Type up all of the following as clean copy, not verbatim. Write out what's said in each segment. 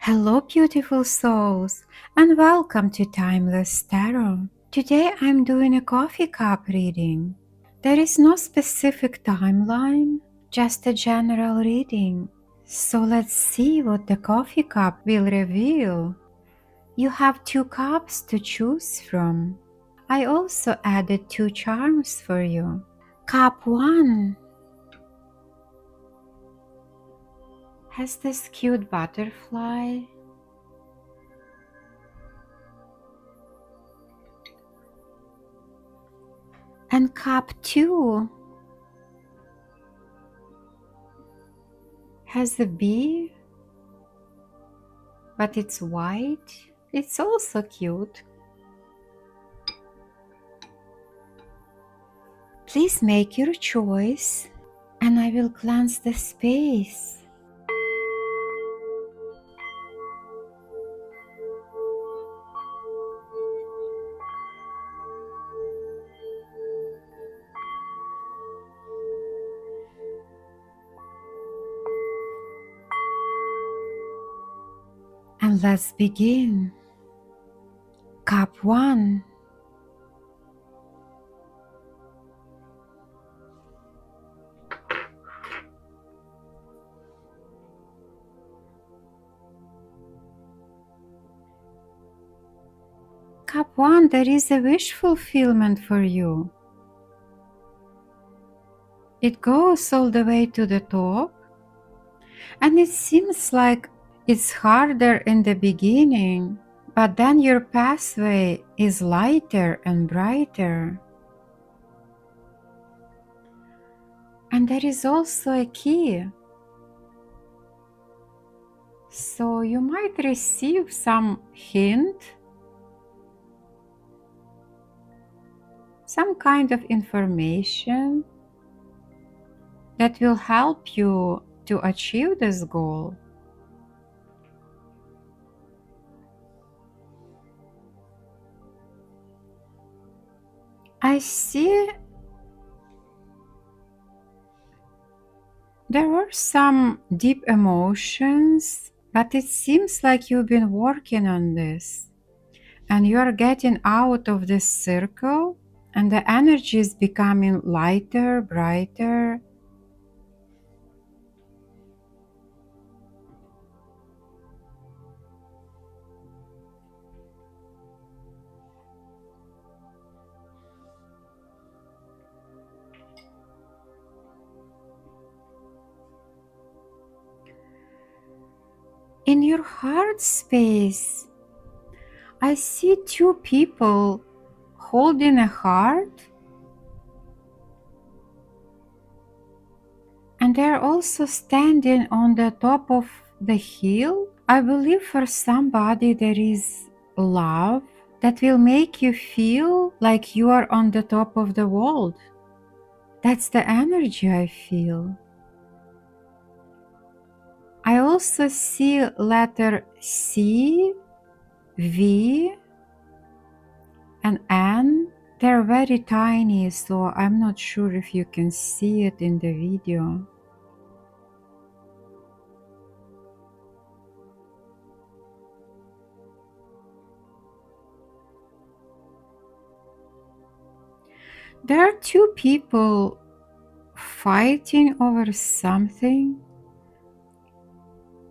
Hello, beautiful souls, and welcome to Timeless Tarot. Today I'm doing a coffee cup reading. There is no specific timeline, just a general reading. So let's see what the coffee cup will reveal. You have two cups to choose from. I also added two charms for you. Cup 1 has this cute butterfly. And cup 2 has a bee, but it's white. It's also cute. Please make your choice, and I will cleanse the space. And let's begin. Cup 1. Cup 1, there is a wish fulfillment for you. It goes all the way to the top, and it seems like it's harder in the beginning, but then your pathway is lighter and brighter. And there is also a key. So you might receive some hint, some kind of information that will help you to achieve this goal. I see there were some deep emotions, but it seems like you've been working on this and you are getting out of this circle, and the energy is becoming lighter, brighter. In your heart space, I see two people holding a heart, and they're also standing on the top of the hill. I believe for somebody there is love that will make you feel like you are on the top of the world. That's the energy I feel. I also see letter C, V, and N. They're very tiny, so I'm not sure if you can see it in the video. There are two people fighting over something.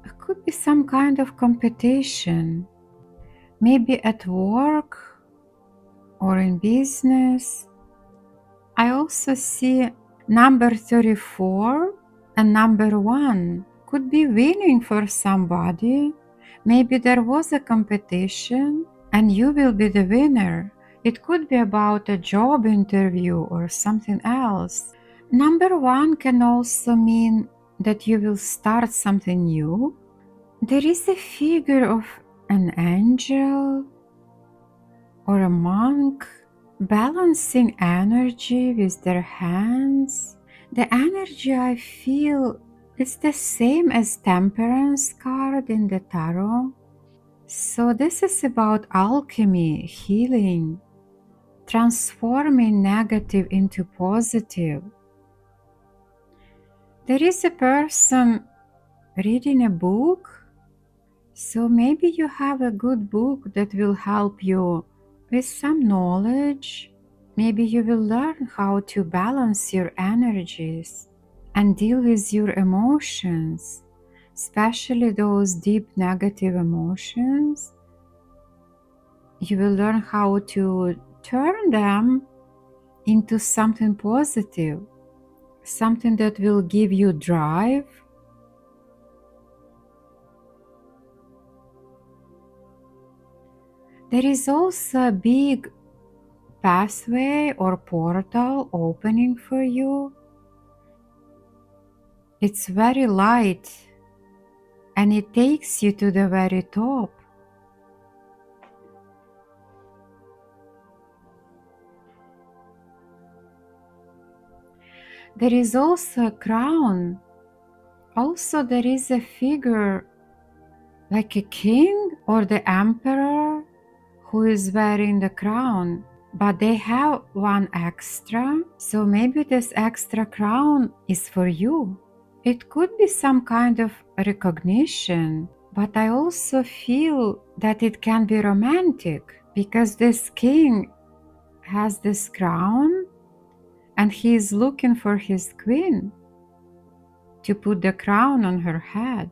It could be some kind of competition, maybe at work or in business. I also see number 34 and number 1 could be winning for somebody. Maybe there was a competition and you will be the winner. It could be about a job interview or something else. Number 1 can also mean that you will start something new. There is a figure of an angel or a monk balancing energy with their hands. The energy I feel is the same as Temperance card in the tarot. So this is about alchemy, healing, transforming negative into positive. There is a person reading a book, So maybe you have a good book that will help you with some knowledge. Maybe you will learn how to balance your energies and deal with your emotions, especially those deep negative emotions. You will learn how to turn them into something positive, something that will give you drive. There is also a big pathway or portal opening for you. It's very light and it takes you to the very top. There is also a crown. Also, there is a figure like a king or the emperor who is wearing the crown, but they have one extra. So maybe this extra crown is for you. It could be some kind of recognition, but I also feel that it can be romantic because this king has this crown and he is looking for his queen to put the crown on her head.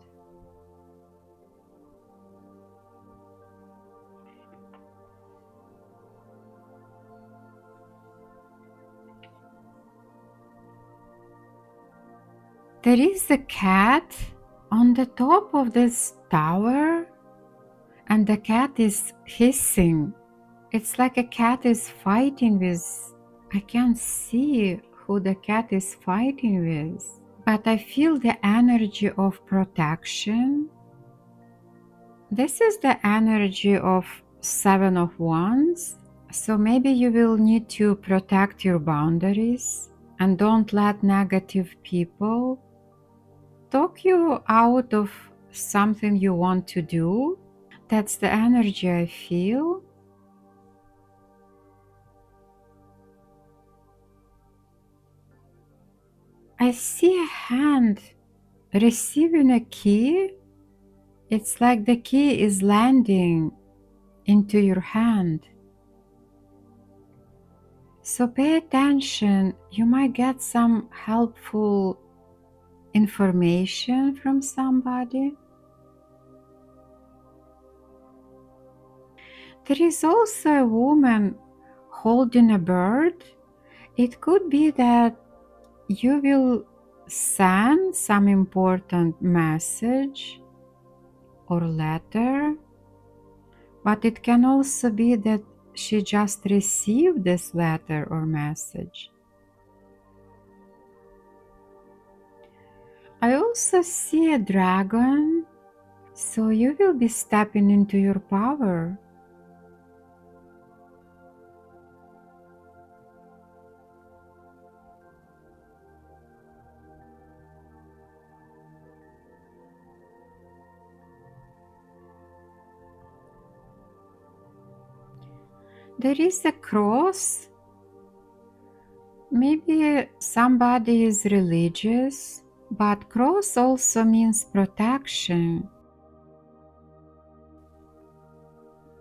There is a cat on the top of this tower, and the cat is hissing. It's like a cat is fighting with, I can't see who the cat is fighting with, but I feel the energy of protection. This is the energy of Seven of Wands. So maybe you will need to protect your boundaries and don't let negative people talk you out of something you want to do. That's the energy I feel. I see a hand receiving a key. It's like the key is landing into your hand. So pay attention. You might get some helpful information from somebody. There is also a woman holding a bird. It could be that you will send some important message or letter, but it can also be that she just received this letter or message. I also see a dragon, so you will be stepping into your power. There is a cross. Maybe somebody is religious, but cross also means protection.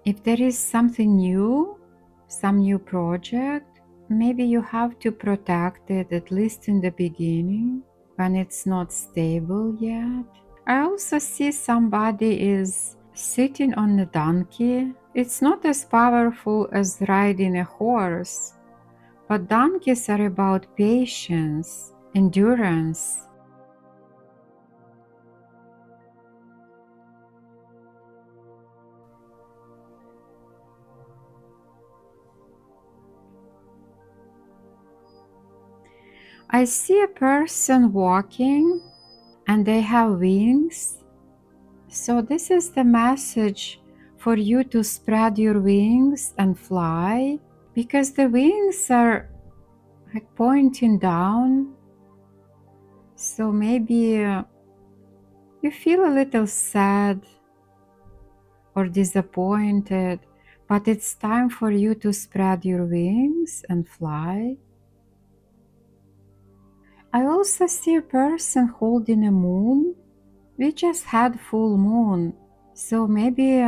If there is something new, some new project, maybe you have to protect it at least in the beginning when it's not stable yet. I also see somebody is sitting on a donkey. It's not as powerful as riding a horse, but donkeys are about patience, endurance. I see a person walking and they have wings. So this is the message for you to spread your wings and fly, because the wings are like pointing down. So maybe you feel a little sad or disappointed, but it's time for you to spread your wings and fly. I also see a person holding a moon. We just had full moon, So maybe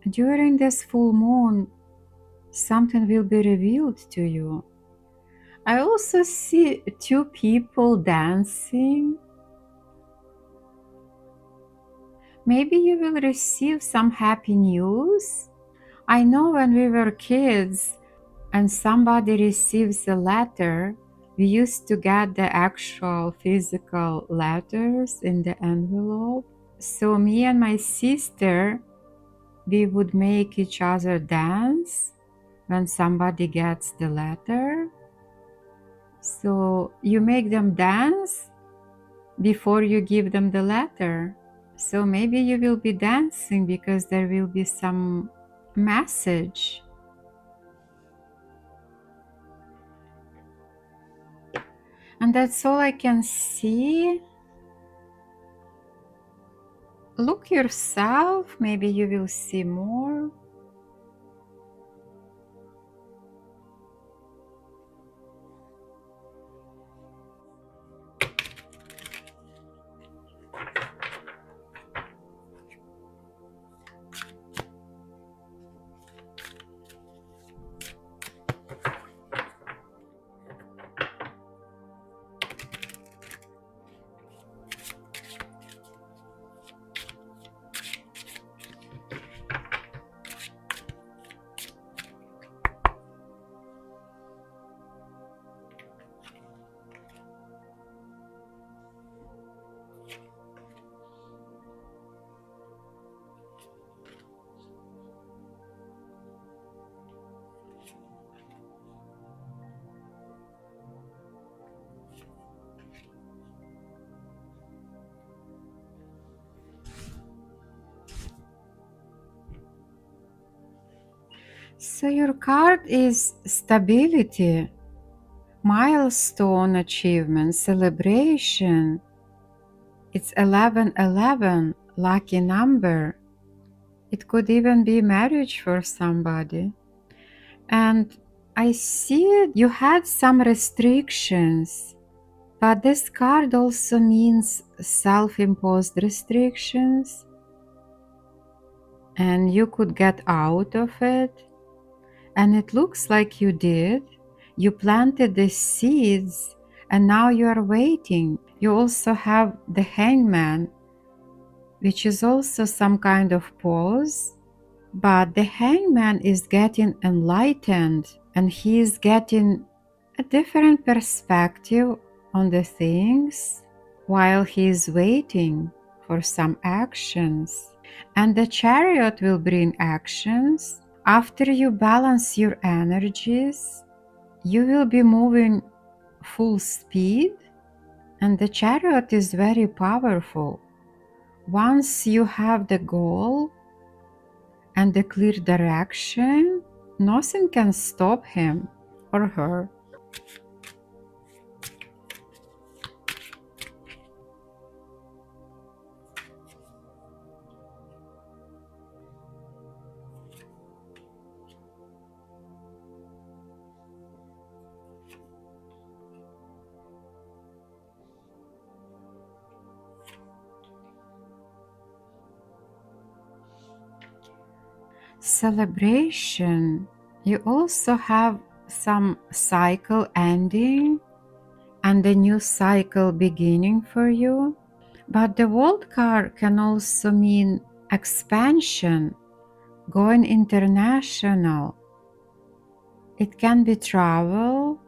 during this full moon, something will be revealed to you. I also see two people dancing. Maybe you will receive some happy news. I know when we were kids and somebody receives a letter, we used to get the actual physical letters in the envelope. So me and my sister, we would make each other dance when somebody gets the letter. So you make them dance before you give them the letter. So maybe you will be dancing because there will be some message. And that's all I can see. Look yourself, maybe you will see more. So your card is stability, milestone achievement, celebration. It's 1111, lucky number. It could even be marriage for somebody. And I see you had some restrictions, but this card also means self-imposed restrictions, and you could get out of it. And it looks like you did. You planted the seeds and now you are waiting. You also have the hangman, which is also some kind of pause. But the hangman is getting enlightened and he is getting a different perspective on the things while he is waiting for some actions. And the chariot will bring actions. After you balance your energies, you will be moving full speed, and the chariot is very powerful. Once you have the goal and the clear direction, nothing can stop him or her. Celebration. You also have some cycle ending and a new cycle beginning for you. But the world card can also mean expansion, going international. It can be travel,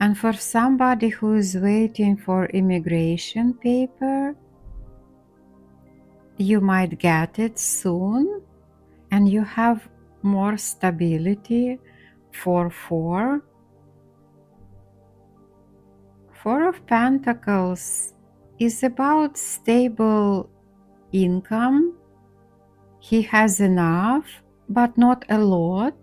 and for somebody who is waiting for immigration paper, you might get it soon, and you have more stability. 4-4. Four of Pentacles is about stable income. He has enough, but not a lot.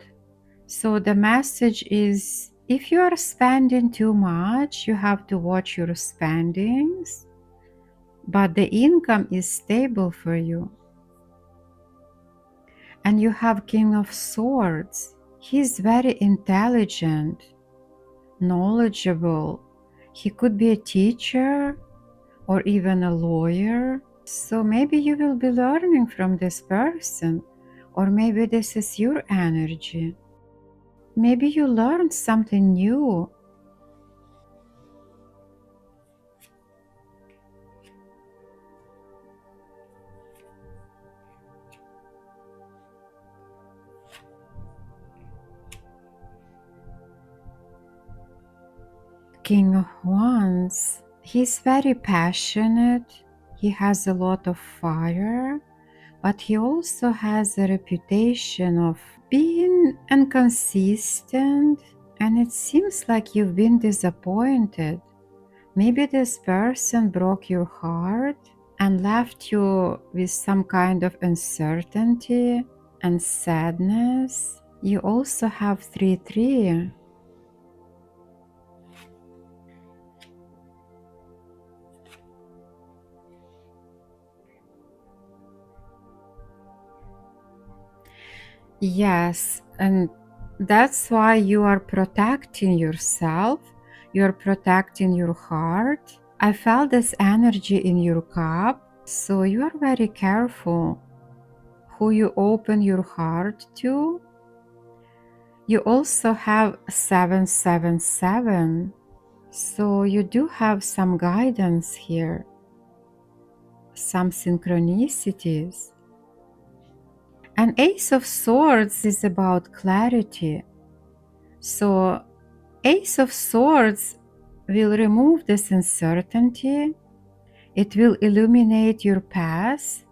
So the message is, if you are spending too much, you have to watch your spendings, but the income is stable for you. And you have King of Swords. He's very intelligent, knowledgeable. He could be a teacher or even a lawyer. So maybe you will be learning from this person, or maybe this is your energy. Maybe you learned something new. King of Wands, he's very passionate, he has a lot of fire, but he also has a reputation of being inconsistent, and it seems like you've been disappointed. Maybe this person broke your heart and left you with some kind of uncertainty and sadness. You also have 3-3. Yes, and that's why you are protecting yourself, you're protecting your heart. I felt this energy in your cup, so you are very careful who you open your heart to. You also have 777, so you do have some guidance here, some synchronicities. And Ace of Swords is about clarity. So Ace of Swords will remove this uncertainty, it will illuminate your path,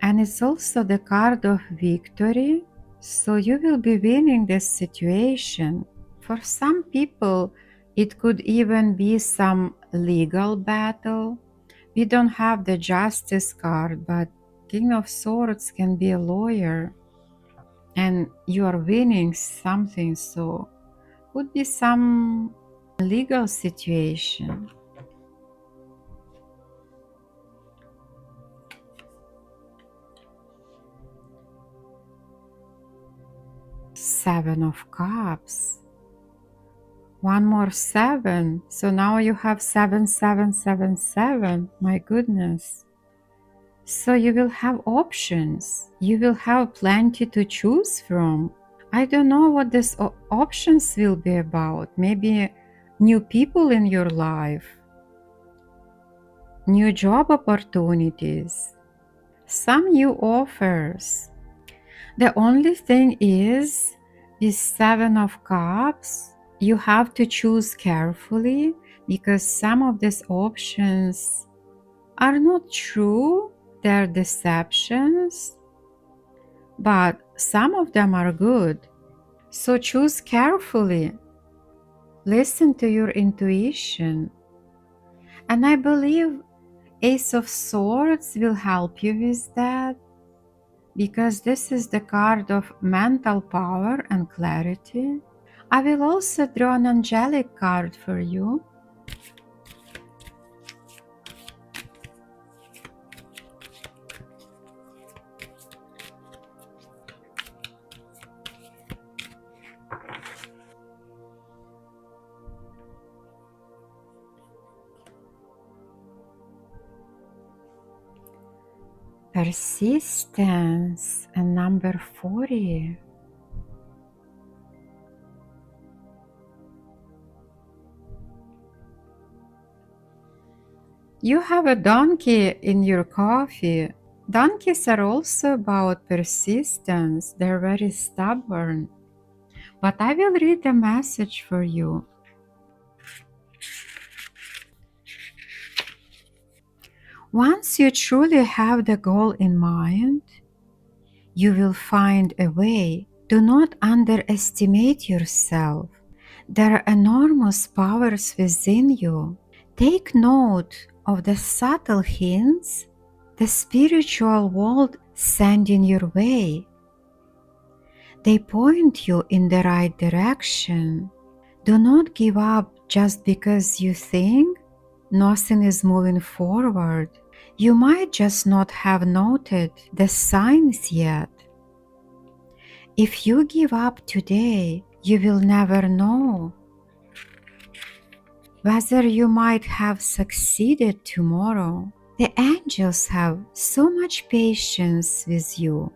and it's also the card of victory. So you will be winning this situation. For some people, it could even be some legal battle. We don't have the Justice card, but King of Swords can be a lawyer, and you are winning something, so could be some legal situation. Seven of Cups. One more seven. So now you have 7777. My goodness. So you will have options. You will have plenty to choose from. I don't know what these options will be about. Maybe new people in your life, new job opportunities, some new offers. The only thing is, with Seven of Cups, you have to choose carefully because some of these options are not true, they're deceptions, but some of them are good. So choose carefully, listen to your intuition. And I believe Ace of Swords will help you with that, because this is the card of mental power and clarity. I will also draw an angelic card for you. Persistence and number 40. You have a donkey in your coffee. Donkeys are also about persistence. They're very stubborn. But I will read the message for you. Once you truly have the goal in mind, you will find a way. Do not underestimate yourself. There are enormous powers within you. Take note of the subtle hints the spiritual world sending your way. They point you in the right direction. Do not give up just because you think nothing is moving forward. You might just not have noted the signs yet. If you give up today, you will never know whether you might have succeeded tomorrow. The angels have so much patience with you.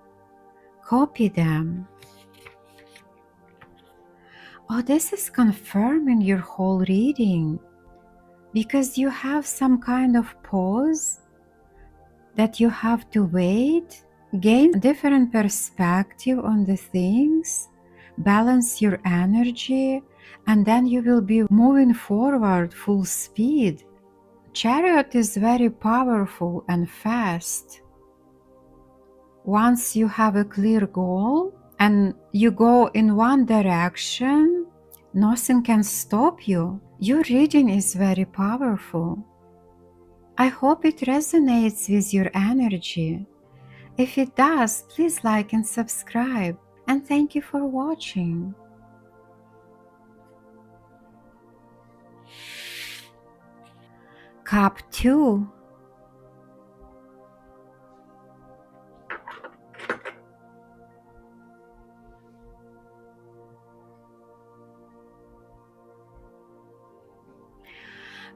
Copy them. Oh, this is confirming your whole reading because you have some kind of pause that you have to wait, gain a different perspective on the things, balance your energy, and then you will be moving forward full speed. Chariot is very powerful and fast. Once you have a clear goal and you go in one direction, nothing can stop you. Your reading is very powerful. I hope it resonates with your energy. If it does, please like and subscribe. And thank you for watching. Cup 2.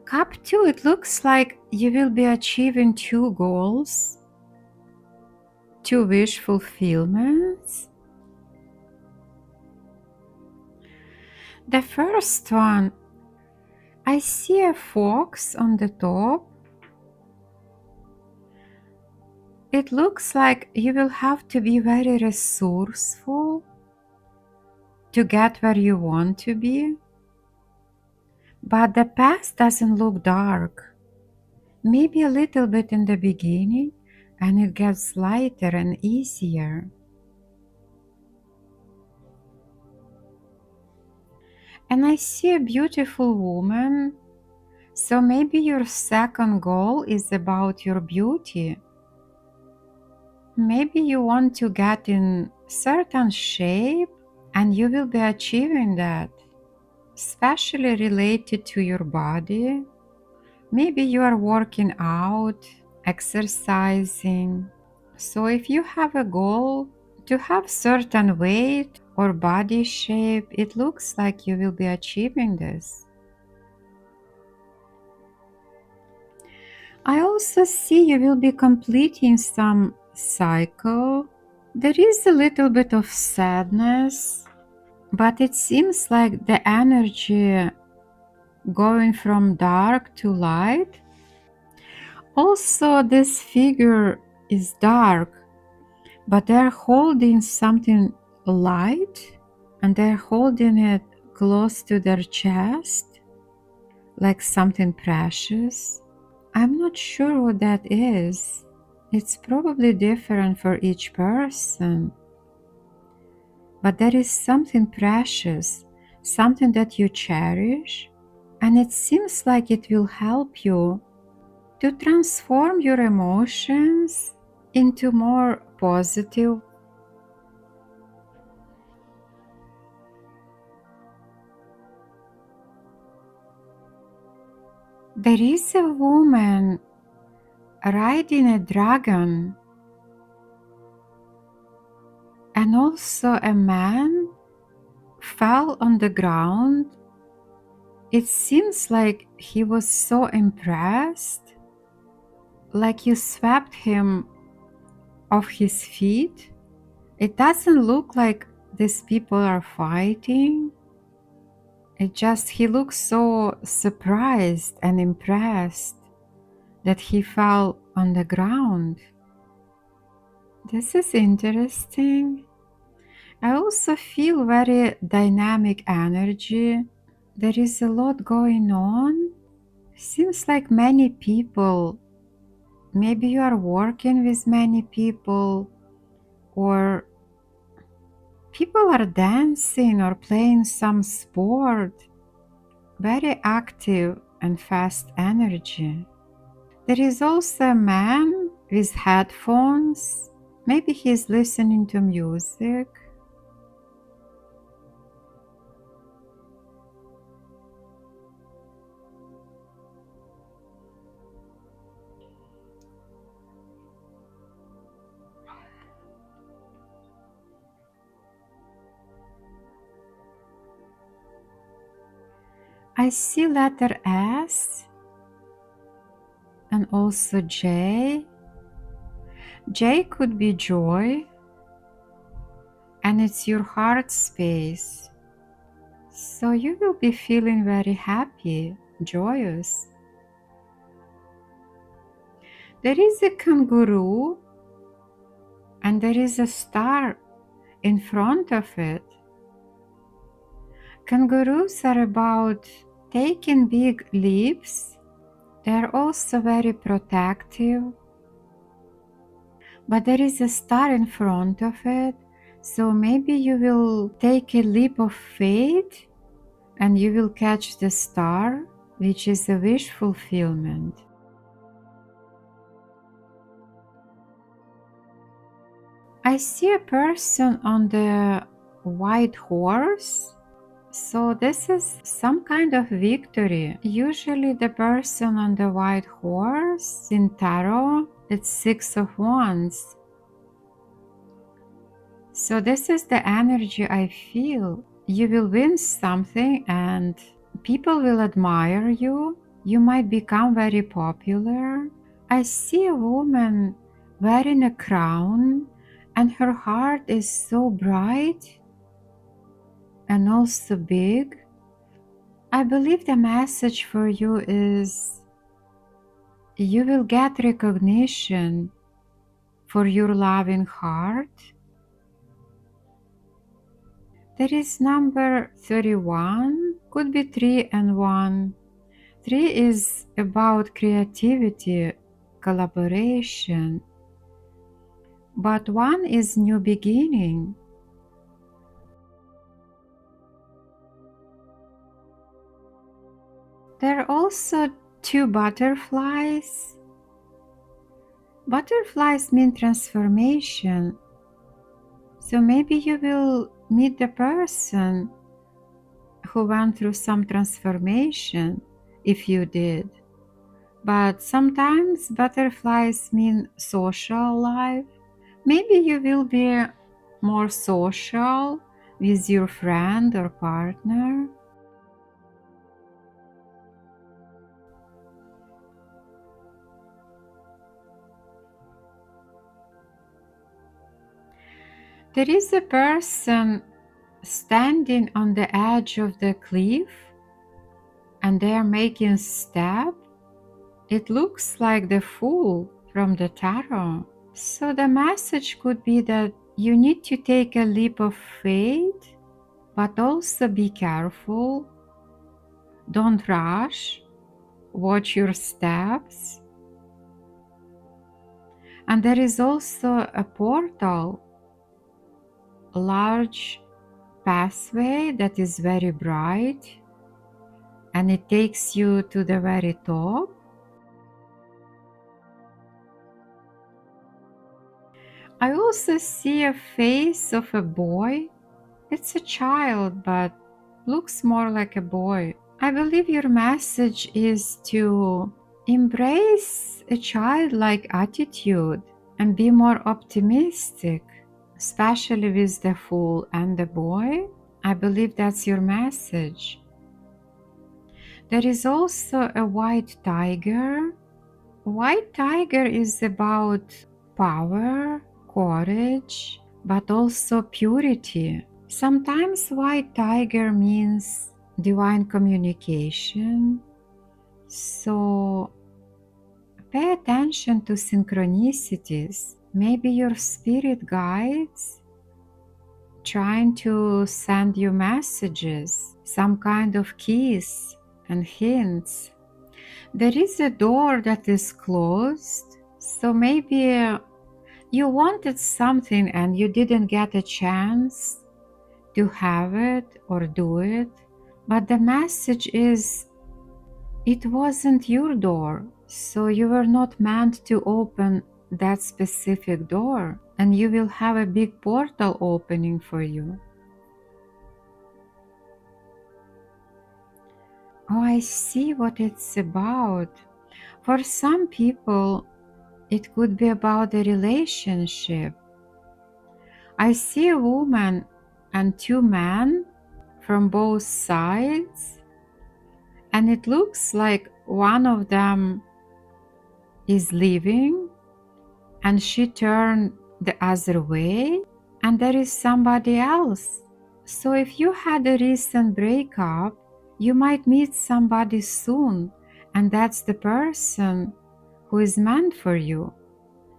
Cup 2, it looks like you will be achieving 2 goals, 2 wish fulfillments. The first one, I see a fox on the top. It looks like you will have to be very resourceful to get where you want to be. But the path doesn't look dark. Maybe a little bit in the beginning, and it gets lighter and easier. And I see a beautiful woman. So maybe your second goal is about your beauty. Maybe you want to get in certain shape and you will be achieving that, especially related to your body. Maybe you are working out, exercising. So if you have a goal to have certain weight or body shape, it looks like you will be achieving this. I also see you will be completing some cycle. There is a little bit of sadness, but it seems like the energy going from dark to light. Also, this figure is dark, but they're holding something light and they're holding it close to their chest, like something precious. I'm not sure what that is. It's probably different for each person, but there is something precious, something that you cherish, and it seems like it will help you to transform your emotions into more positive. There is a woman riding a dragon, and also a man fell on the ground. It seems like he was so impressed, like you swept him off his feet. It doesn't look like these people are fighting. He looks so surprised and impressed that he fell on the ground. This is interesting. I also feel very dynamic energy. There is a lot going on. Seems like many people, maybe you are working with many people, or people are dancing or playing some sport. Very active and fast energy. There is also a man with headphones. Maybe he's listening to music. I see letter S, and and also J. J could be joy, and it's your heart space. So you will be feeling very happy, joyous. There is a kangaroo and there is a star in front of it. Kangaroos are about taking big leaps. They're also very protective. But there is a star in front of it. So maybe you will take a leap of faith and you will catch the star, which is a wish fulfillment. I see a person on the white horse. So this is some kind of victory. Usually the person on the white horse in tarot, it's 6 of Wands. So this is the energy I feel. You will win something and people will admire you. You might become very popular. I see a woman wearing a crown and her heart is so bright and also big. I believe the message for you is you will get recognition for your loving heart. There is number 31, could be 3 and 1. 3 is about creativity, collaboration, but 1 is new beginning. There are also 2 butterflies. Butterflies mean transformation. So maybe you will meet the person who went through some transformation if you did. But sometimes butterflies mean social life. Maybe you will be more social with your friend or partner. There is a person standing on the edge of the cliff and they are making a step. It looks like the Fool from the tarot. So the message could be that you need to take a leap of faith, but also be careful. Don't rush. Watch your steps. And there is also a portal, a large pathway that is very bright, and it takes you to the very top. I also see a face of a boy. It's a child, but looks more like a boy. I believe your message is to embrace a childlike attitude and be more optimistic, especially with the Fool and the boy. I believe that's your message. There is also a white tiger. White tiger is about power, courage, but also purity. Sometimes white tiger means divine communication. So pay attention to synchronicities. Maybe your spirit guides trying to send you messages, some kind of keys and hints. There is a door that is closed, so maybe you wanted something and you didn't get a chance to have it or do it, but the message is it wasn't your door, so you were not meant to open that specific door, and you will have a big portal opening for you. Oh, I see what it's about. For some people, it could be about a relationship. I see a woman and 2 men from both sides, and it looks like one of them is leaving and she turned the other way and there is somebody else. So if you had a recent breakup, you might meet somebody soon and that's the person who is meant for you.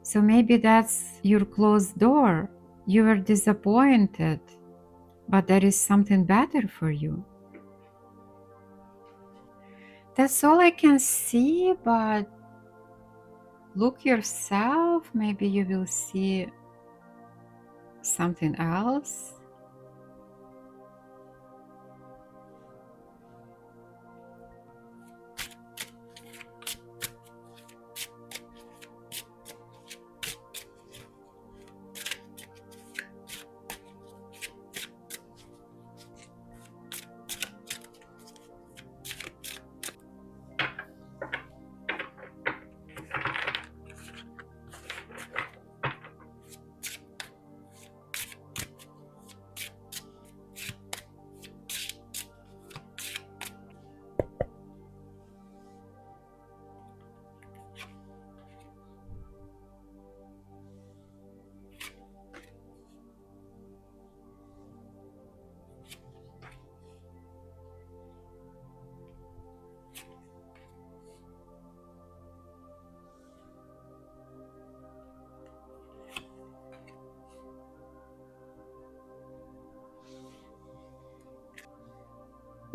So maybe that's your closed door. You were disappointed, but there is something better for you. That's all I can see, but look yourself, maybe you will see something else.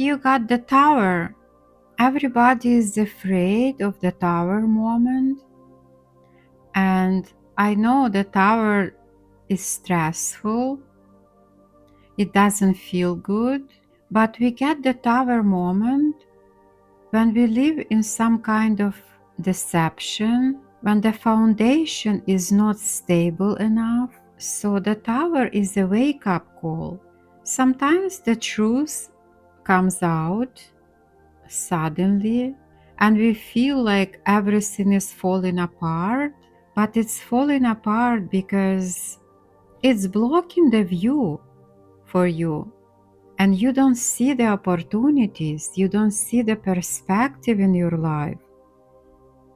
You got the tower. Everybody is afraid of the tower moment. And I know the tower is stressful. It doesn't feel good. But we get the tower moment when we live in some kind of deception, when the foundation is not stable enough. So the tower is a wake-up call. Sometimes the truth comes out suddenly and we feel like everything is falling apart, but it's falling apart because it's blocking the view for you and you don't see the opportunities, you don't see the perspective in your life,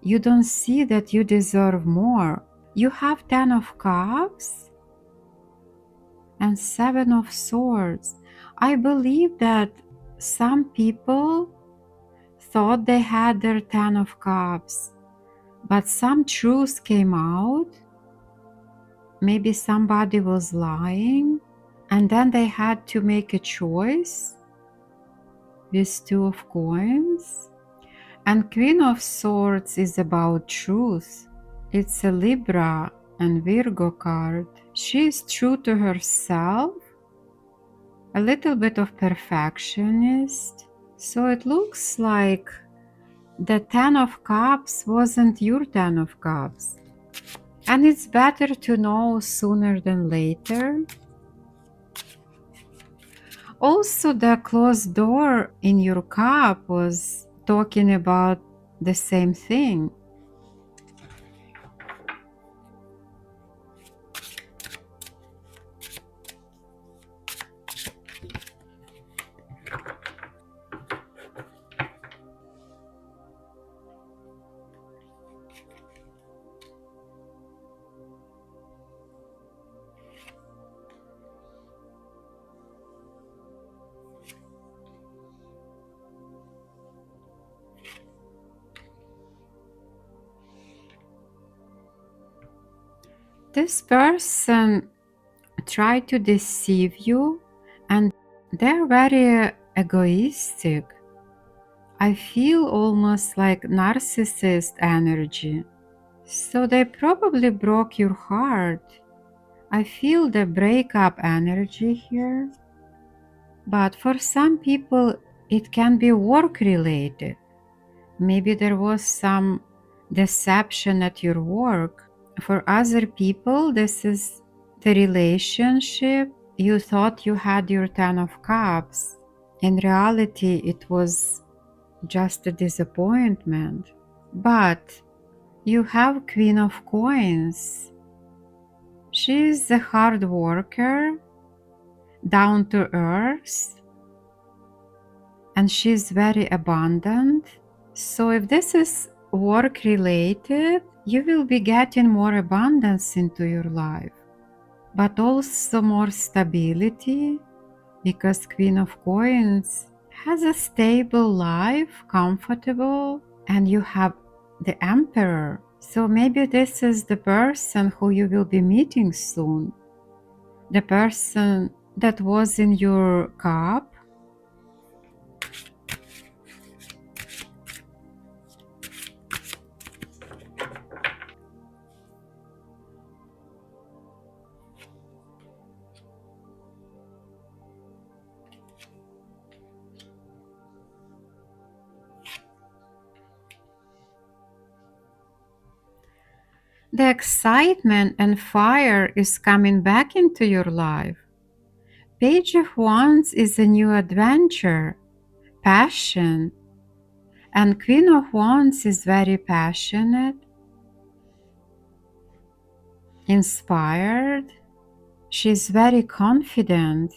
you don't see that you deserve more. You have 10 of cups and 7 of swords. I believe that some people thought they had their 10 of cups, but some truth came out. Maybe somebody was lying, and then they had to make a choice with 2 of coins. And Queen of Swords is about truth. It's a Libra and Virgo card. She is true to herself, a little bit of perfectionist. So it looks like the 10 of Cups wasn't your 10 of Cups. And it's better to know sooner than later. Also, the closed door in your cup was talking about the same thing. This person tried to deceive you and they're very egoistic. I feel almost like narcissist energy. So they probably broke your heart. I feel the breakup energy here. But for some people, it can be work related. Maybe there was some deception at your work. For other people, this is the relationship. You thought you had your 10 of cups. In reality, it was just a disappointment. But you have Queen of Coins. She is a hard worker, down to earth, and she's very abundant. So if this is work related, you will be getting more abundance into your life, but also more stability, because Queen of Coins has a stable life, comfortable, and you have the Emperor. So maybe this is the person who you will be meeting soon, the person that was in your cup. The excitement and fire is coming back into your life. Page of Wands is a new adventure, passion, and Queen of Wands is very passionate, inspired. She's very confident.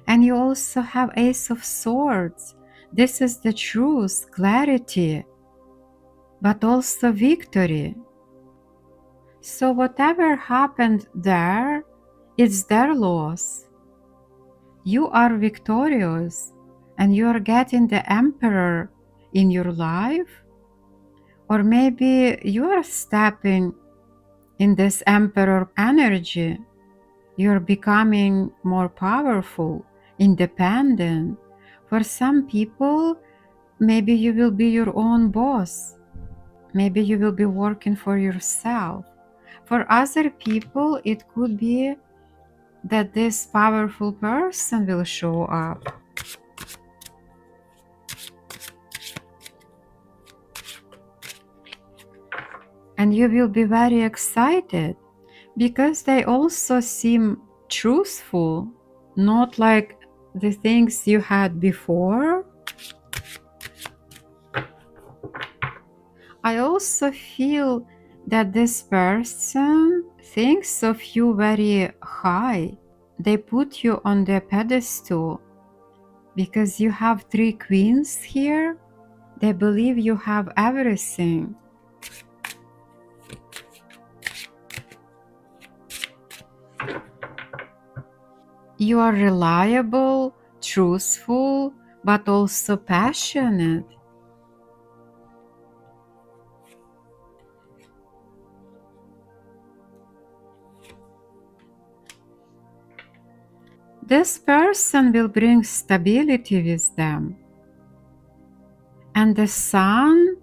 And you also have Ace of Swords. This is the truth, clarity, but also victory. So whatever happened there, it's their loss. You are victorious and you are getting the Emperor in your life. Or maybe you are stepping in this Emperor energy. You're becoming more powerful, independent. For some people, maybe you will be your own boss. Maybe you will be working for yourself. For other people, it could be that this powerful person will show up. And you will be very excited because they also seem truthful, not like the things you had before. I also feel that this person thinks of you very high. They put you on the pedestal because you have 3 queens here. They believe you have everything. You are reliable, truthful, but also passionate. This person will bring stability with them. And the sun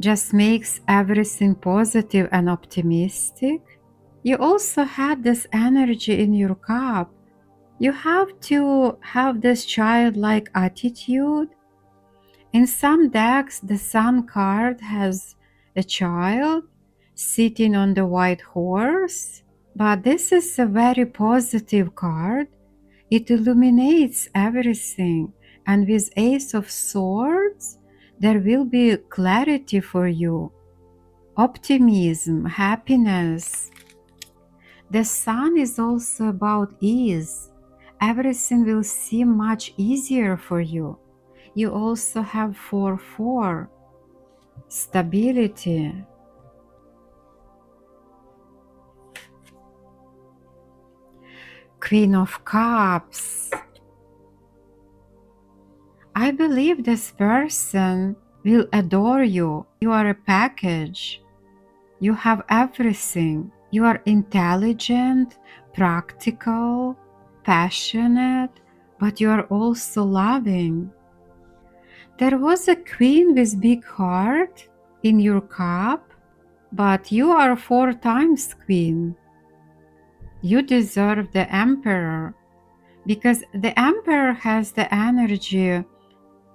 just makes everything positive and optimistic. You also had this energy in your cup. You have to have this childlike attitude. In some decks, the Sun card has a child sitting on the white horse, but this is a very positive card. It illuminates everything, and with Ace of Swords, there will be clarity for you, optimism, happiness. The Sun is also about ease. Everything will seem much easier for you. You also have 4-4, stability. Queen of Cups. I believe this person will adore you. You are a package. You have everything. You are intelligent, practical, passionate, but you are also loving. There was a queen with big heart in your cup, but you are 4 times queen. You deserve the emperor because the emperor has the energy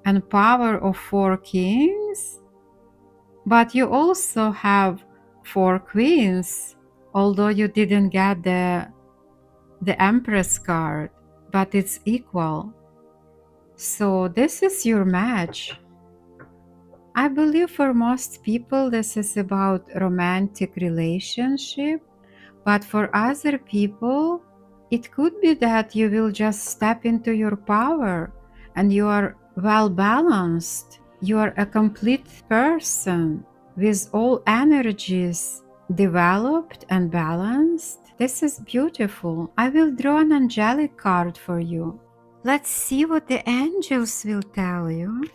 and power of 4 kings, but you also have 4 queens, although you didn't get the empress card, but it's equal. So this is your match. I believe for most people this is about romantic relationship, but for other people it could be that you will just step into your power and you are well balanced. You are a complete person. with all energies developed and balanced. This is beautiful. I will draw an angelic card for you. Let's see what the angels will tell you.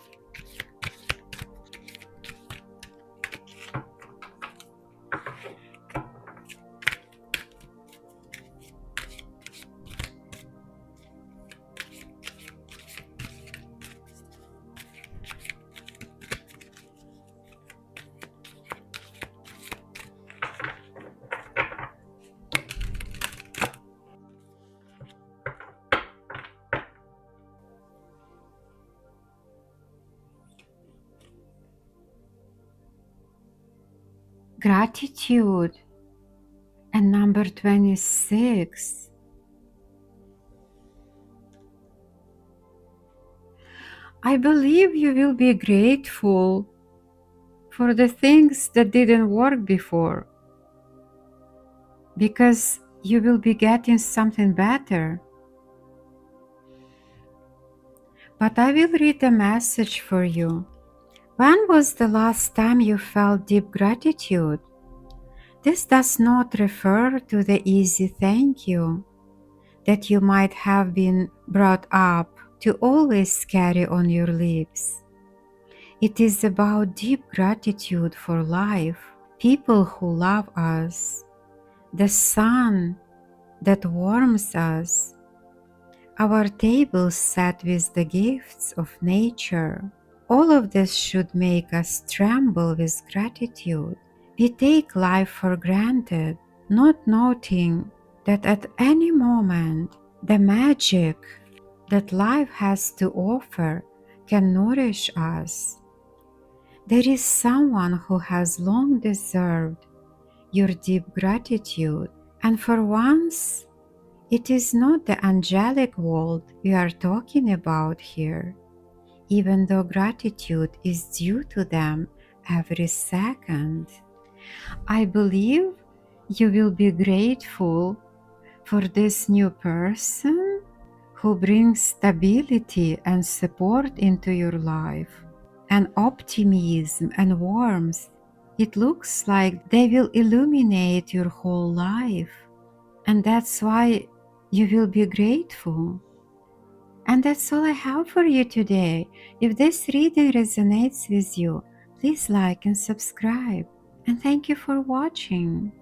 Gratitude. And number 26. I believe you will be grateful for the things that didn't work before, because you will be getting something better. But I will read a message for you. When was the last time you felt deep gratitude? This does not refer to the easy thank you that you might have been brought up to always carry on your lips. It is about deep gratitude for life, people who love us, the sun that warms us, our table set with the gifts of nature. All of this should make us tremble with gratitude. We take life for granted, not noting that at any moment the magic that life has to offer can nourish us. There is someone who has long deserved your deep gratitude, and for once, it is not the angelic world we are talking about here, even though gratitude is due to them every second. I believe you will be grateful for this new person who brings stability and support into your life, and optimism and warmth. It looks like they will illuminate your whole life, and that's why you will be grateful. And that's all I have for you today. If this reading resonates with you, please like and subscribe. And thank you for watching.